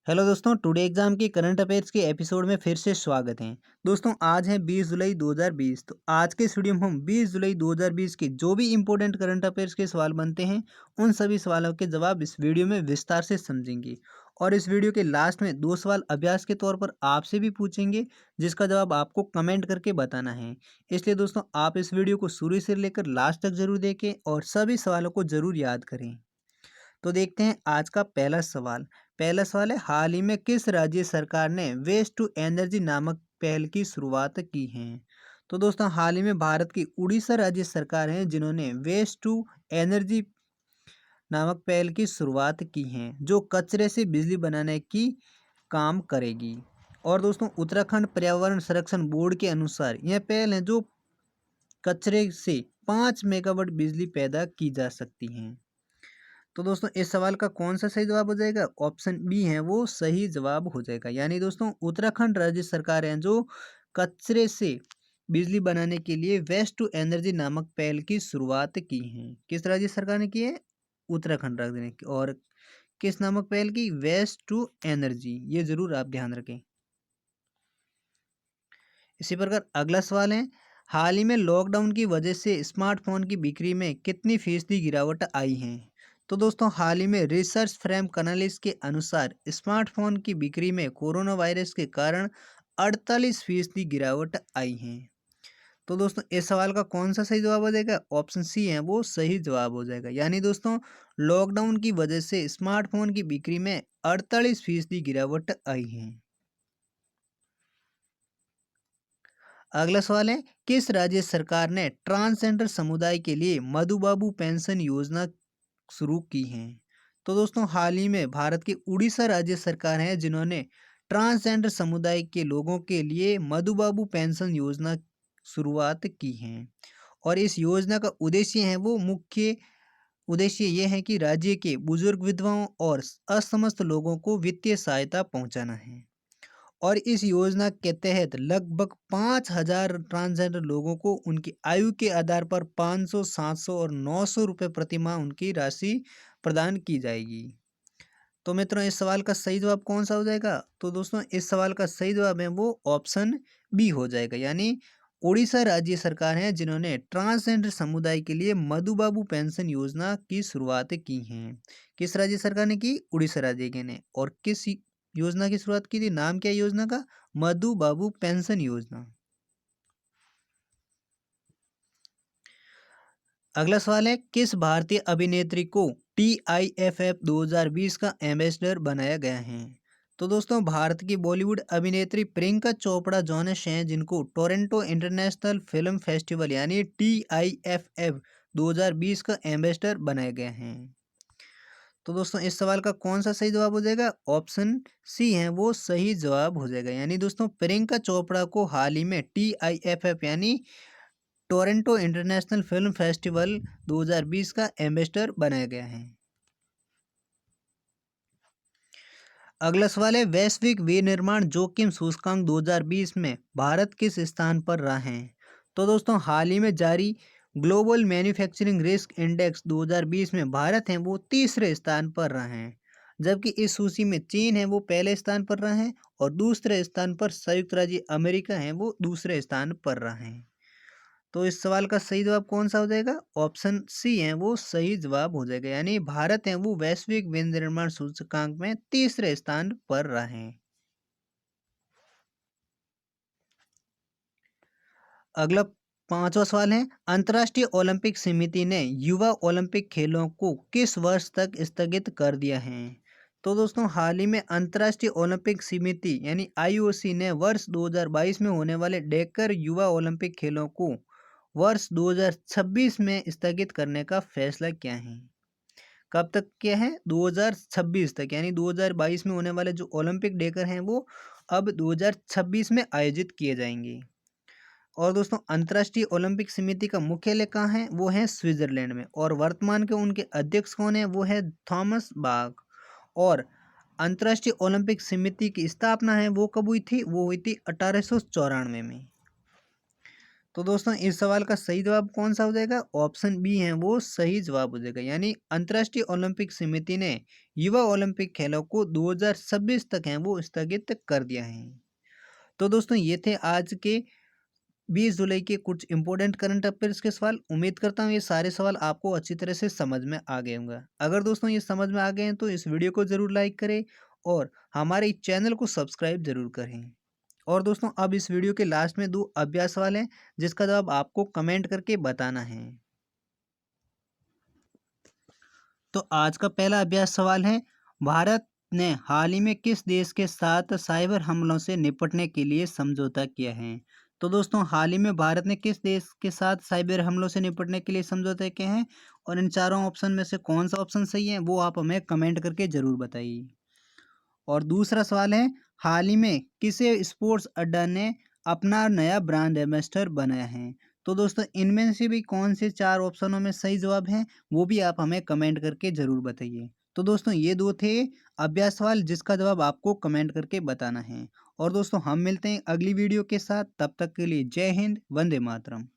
Hello दोस्तों, today exam के current affairs के एपिसोड में फिर से स्वागत है। दोस्तों आज है 20 जुलाई 2020। तो आज के इस वीडियो में हम 20 जुलाई 2020 के जो भी इंपॉर्टेंट करंट अफेयर्स के सवाल बनते हैं उन सभी सवालों के जवाब इस वीडियो में विस्तार से समझेंगे। और इस वीडियो के लास्ट में दो सवाल अभ्यास के तौर पर आपसे भी पूछेंगे, जिसका जवाब आपको कमेंट करके बताना है। इसलिए दोस्तों आप इस वीडियो को शुरू से लेकर लास्ट तक जरूर देखें और सभी सवालों को जरूर याद करें। तो देखते हैं आज का पहला सवाल। पहला सवाल है, हाल ही में किस राज्य सरकार ने वेस्ट टू एनर्जी नामक पहल की शुरुआत की है। तो दोस्तों हाल ही में भारत की उड़ीसा राज्य सरकार है जिन्होंने वेस्ट टू एनर्जी नामक पहल की शुरुआत की है, जो कचरे से बिजली बनाने की काम करेगी। और दोस्तों उत्तराखंड पर्यावरण संरक्षण बोर्ड के अनुसार यह पहल है जो कचरे से 5 मेगावाट बिजली पैदा की जा सकती है। तो दोस्तों इस सवाल का कौन सा सही जवाब हो जाएगा? ऑप्शन बी है वो सही जवाब हो जाएगा। यानी दोस्तों उत्तराखंड राज्य सरकार है जो कचरे से बिजली बनाने के लिए वेस्ट टू एनर्जी नामक पहल की शुरुआत की है। किस राज्य सरकार ने की है? उत्तराखंड राज्य ने। और किस नामक पहल की? Waste to energy. ये जरूर आप ध्यान रखें। इसी प्रकार अगला सवाल है, हाल ही में लॉकडाउन की वजह से स्मार्टफोन की बिक्री में कितनी फीसदी गिरावट आई है। तो दोस्तों हाल ही में रिसर्च फ्रेम कनालिस के अनुसार स्मार्टफोन की बिक्री में कोरोना वायरस के कारण 48% गिरावट आई है। तो दोस्तों इस सवाल का कौन सा सही जवाब हो जाएगा? ऑप्शन सी है वो सही जवाब हो जाएगा। यानी दोस्तों लॉकडाउन की वजह से स्मार्टफोन की बिक्री में 48% गिरावट आई है। अगला सवाल है, किस राज्य सरकार ने ट्रांसजेंडर समुदाय के लिए मधुबाबू पेंशन योजना शुरू की है। तो दोस्तों हाल ही में भारत की उड़ीसा राज्य सरकार है जिन्होंने ट्रांसजेंडर समुदाय के लोगों के लिए मधुबाबू पेंशन योजना शुरुआत की है। और इस योजना का उद्देश्य है वो मुख्य उद्देश्य ये है कि राज्य के बुजुर्ग विधवाओं और असमस्त लोगों को वित्तीय सहायता पहुंचाना है। और इस योजना के तहत लगभग 5,000 ट्रांसजेंडर लोगों को उनकी आयु के आधार पर 500, 700 और 900 रुपये प्रति माह उनकी राशि प्रदान की जाएगी। तो मित्रों इस सवाल का सही जवाब कौन सा हो जाएगा? तो दोस्तों इस सवाल का सही जवाब है वो ऑप्शन बी हो जाएगा। यानी उड़ीसा राज्य सरकार है जिन्होंने ट्रांसजेंडर समुदाय के लिए मधुबाबू पेंशन योजना की शुरुआत की है। किस राज्य सरकार ने की? उड़ीसा राज्य के ने। और किस योजना की शुरुआत की थी? नाम क्या है योजना का? मधु बाबू पेंशन योजना। अगला सवाल है, किस भारतीय अभिनेत्री को TIFF 2020 का एम्बेसडर बनाया गया है। तो दोस्तों भारत की बॉलीवुड अभिनेत्री प्रियंका चोपड़ा जॉनस हैं जिनको टोरंटो इंटरनेशनल फिल्म फेस्टिवल यानी TIFF 2020 का एम्बेसडर बनाया गया है। तो दोस्तों इस सवाल का कौन सा सही जवाब हो जाएगा? ऑप्शन सी है वो सही जवाब हो जाएगा। यानी दोस्तों प्रियंका चोपड़ा को हाल ही में TIFF यानी टोरंटो इंटरनेशनल फिल्म फेस्टिवल 2020 का एम्बेसडर बनाया गया है। अगला सवाल है, वैश्विक विनिर्माण जोखिम सूचकांक 2020 में भारत किस स्थान पर रहा है। तो दोस्तों हाल ही में जारी ग्लोबल मैन्युफैक्चरिंग रिस्क इंडेक्स 2020 में भारत है वो तीसरे स्थान पर रहा है। जबकि इस सूची में चीन है वो पहले स्थान पर रहा है और दूसरे स्थान पर संयुक्त राज्य अमेरिका है वो दूसरे स्थान पर रहा है। तो इस सवाल का सही जवाब कौन सा हो जाएगा? ऑप्शन सी है वो सही जवाब हो जाएगा। यानी भारत है वो वैश्विक विनिर्माण सूचकांक में तीसरे स्थान पर रहा है। अगला पांचवा सवाल है, अंतर्राष्ट्रीय ओलंपिक समिति ने युवा ओलंपिक खेलों को किस वर्ष तक स्थगित कर दिया है। तो दोस्तों हाल ही में अंतर्राष्ट्रीय ओलंपिक समिति यानी IOC ने वर्ष 2022 में होने वाले डेकर युवा ओलंपिक खेलों को वर्ष 2026 में स्थगित करने का फैसला किया है। कब तक किया है? 2026 तक। यानी 2022 में होने वाले जो ओलंपिक डेकर हैं वो अब 2026 में आयोजित किए जाएंगे। और दोस्तों अंतर्राष्ट्रीय ओलंपिक समिति का मुख्यालय कहाँ है? वो है स्विट्जरलैंड में। और वर्तमान के उनके अध्यक्ष कौन है? वो है थॉमस बाक। और अंतर्राष्ट्रीय ओलंपिक समिति की स्थापना है वो कब हुई थी? वो हुई थी 1894 में। तो दोस्तों इस सवाल का सही जवाब कौन सा हो जाएगा? ऑप्शन बी है वो सही जवाब हो जाएगा। यानी अंतर्राष्ट्रीय ओलंपिक समिति ने युवा ओलंपिक खेलों को 2026 तक है वो स्थगित कर दिया है। तो दोस्तों ये थे आज के 20 जुलाई के कुछ इंपॉर्टेंट करंट अफेयर्स के सवाल। उम्मीद करता हूँ ये सारे सवाल आपको अच्छी तरह से समझ में आ गए होंगे। अगर दोस्तों ये समझ में आ गए हैं तो इस वीडियो को ज़रूर लाइक करें और हमारे चैनल को सब्सक्राइब ज़रूर करें। और दोस्तों अब इस वीडियो के लास्ट में 2 अभ्यास सवाल हैं जिसका जवाब आपको कमेंट करके बताना है। तो आज का पहला अभ्यास सवाल है, भारत ने हाल ही में किस देश के साथ साइबर हमलों से निपटने के लिए समझौता किया है? तो दोस्तों हाल ही में भारत ने किस देश के साथ साइबर हमलों से निपटने के लिए समझौता किया है? और इन चारों ऑप्शन में से कौन सा ऑप्शन सही है वो आप हमें कमेंट करके ज़रूर बताइए। और दूसरा सवाल है, हाल ही में किसे स्पोर्ट्स अड्डा ने अपना नया ब्रांड एम्बेसडर बनाया है? तो दोस्तों इनमें से भी कौन से 4 ऑप्शनों में सही जवाब है वो भी आप हमें कमेंट करके ज़रूर बताइए। तो दोस्तों ये 2 थे अभ्यास सवाल जिसका जवाब आपको कमेंट करके बताना है। और दोस्तों हम मिलते हैं अगली वीडियो के साथ, तब तक के लिए जय हिंद, वंदे मातरम।